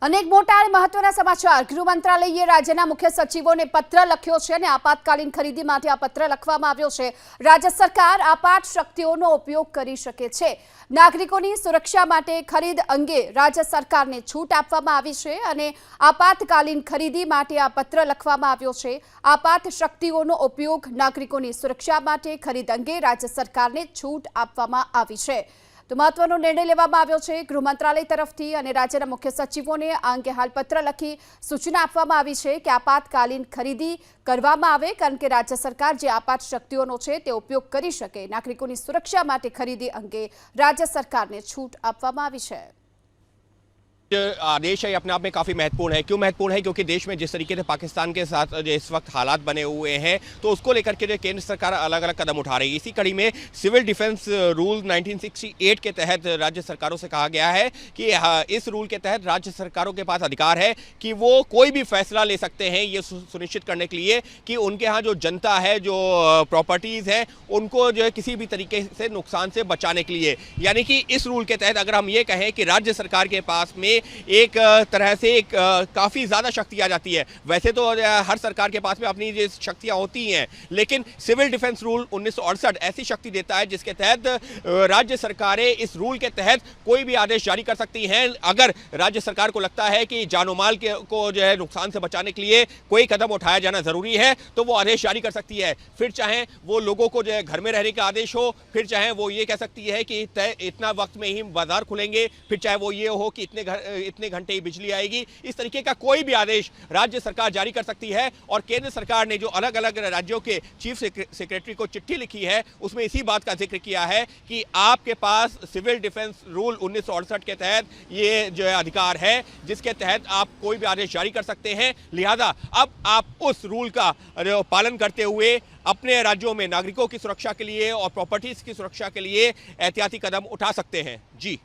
અનેક મોટા અને મહત્વના સમાચાર ગૃહ મંત્રાલયે રાજ્યના મુખ્ય સચિવોને પત્ર લખ્યો છે અને આપાતકાલીન ખરીદી માટે આ પત્ર લખવામાં આવ્યો છે। રાજ્ય સરકાર આપાત શક્તિઓનો ઉપયોગ કરી શકે છે। નાગરિકોની સુરક્ષા માટે ખરીદ અંગે રાજ્ય સરકારને છૂટ આપવામાં આવી છે અને આપાતકાલીન ખરીદી માટે આ પત્ર લખવામાં આવ્યો છે। આપાત શક્તિઓનો ઉપયોગ નાગરિકોની સુરક્ષા માટે ખરીદ અંગે રાજ્ય સરકારને છૂટ આપવામાં આવી છે। तो महत्वનો निर्णय लेवामां આવ્યો છે गृह मंत्रालय तरफथी અને રાજ્યના મુખ્ય સચિવોને આ અંગે હાલ પત્ર લખી સૂચના આપવામાં આવી છે કે આપાતકાલીન ખરીદી કરવામાં આવે કારણ કે રાજ્ય સરકાર જે આપાત શક્તિઓનો છે તે ઉપયોગ કરી શકે। નાગરિકોની સુરક્ષા માટે ખરીદી અંગે રાજ્ય સરકારને છૂટ આપવામાં આવી છે। आदेश है अपने आप में काफ़ी महत्वपूर्ण है। क्यों महत्वपूर्ण है? क्योंकि देश में जिस तरीके से पाकिस्तान के साथ जो इस वक्त हालात बने हुए हैं तो उसको लेकर के जो केंद्र सरकार अलग अलग कदम उठा रही है। इसी कड़ी में सिविल डिफेंस रूल 1968 के तहत राज्य सरकारों से कहा गया है कि इस रूल के तहत राज्य सरकारों के पास अधिकार है कि वो कोई भी फैसला ले सकते हैं ये सुनिश्चित करने के लिए कि उनके यहाँ जो जनता है, जो प्रॉपर्टीज़ है, उनको जो है किसी भी तरीके से नुकसान से बचाने के लिए। यानी कि इस रूल के तहत अगर हम ये कहें कि राज्य सरकार के पास में एक तरह से एक काफ़ी ज़्यादा शक्ति आ जाती है। वैसे तो हर सरकार के पास में अपनी जो शक्तियाँ होती हैं, लेकिन सिविल डिफेंस रूल 1968 ऐसी शक्ति देता है जिसके तहत राज्य सरकारें इस रूल के तहत कोई भी आदेश जारी कर सकती हैं। अगर राज्य सरकार को लगता है कि जानो माल को जो है नुकसान से बचाने के लिए कोई कदम उठाया जाना ज़रूरी है तो वो आदेश जारी कर सकती है। फिर चाहे वो लोगों को जो है घर में रहने का आदेश हो, फिर चाहे वो ये कह सकती है कि इतना वक्त में ही बाजार खुलेंगे, फिर चाहे वो ये हो कि इतने घंटे ही बिजली आएगी। इस तरीके का कोई भी आदेश राज्य सरकार जारी कर सकती है। और केंद्र सरकार ने जो अलग अलग राज्यों के चीफ सेक्रेटरी को चिट्ठी लिखी है उसमें इसी बात का जिक्र किया है कि आपके पास सिविल डिफेंस रूल 1968 के तहत ये जो है अधिकार है जिसके तहत आप कोई भी आदेश जारी कर सकते हैं। लिहाजा अब आप उस रूल का पालन करते हुए अपने राज्यों में नागरिकों की सुरक्षा के लिए और प्रॉपर्टीज की सुरक्षा के लिए एहतियाती कदम उठा सकते हैं। जी।